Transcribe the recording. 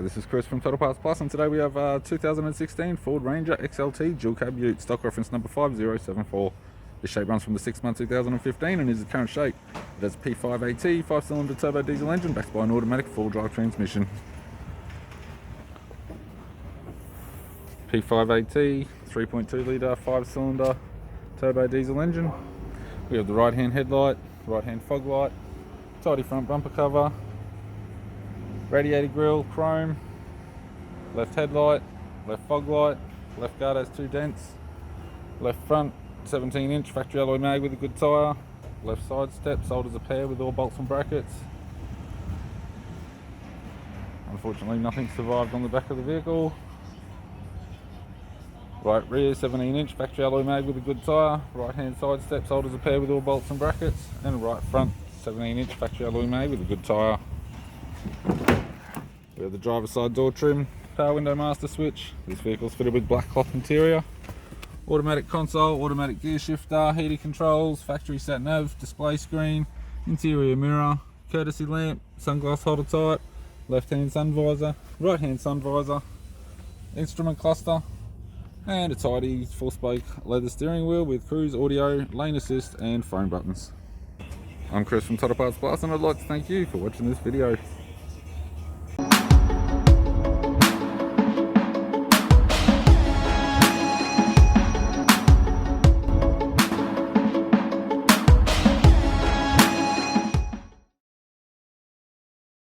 G'day, this is Chris from Total Parts Plus, and today we have 2016 Ford Ranger XLT dual cab ute, stock reference number 5074. This shape runs from the 6th month 2015 and is the current shape. It has a P5AT 5-cylinder turbo diesel engine backed by an automatic 4-drive transmission. P5AT 3.2 litre 5-cylinder turbo diesel engine. We have the right hand headlight, right hand fog light, tidy front bumper cover, radiator grille, chrome, left headlight, left fog light, left guard has 2 dents, left front 17-inch factory alloy mag with a good tyre, left side step sold as a pair with all bolts and brackets. Unfortunately nothing survived on the back of the vehicle. Right rear 17-inch factory alloy mag with a good tyre, right hand side step sold as a pair with all bolts and brackets, and right front 17-inch factory alloy mag with a good tyre. We have the driver's side door trim, power window master switch. This vehicle is fitted with black cloth interior, automatic console, automatic gear shifter, heated controls, factory sat nav, display screen, interior mirror, courtesy lamp, sunglass holder type, left hand sun visor, right hand sun visor, instrument cluster, and a tidy full spoke leather steering wheel with cruise audio, lane assist and phone buttons. I'm Chris from Total Parts Plus, and I'd like to thank you for watching this video.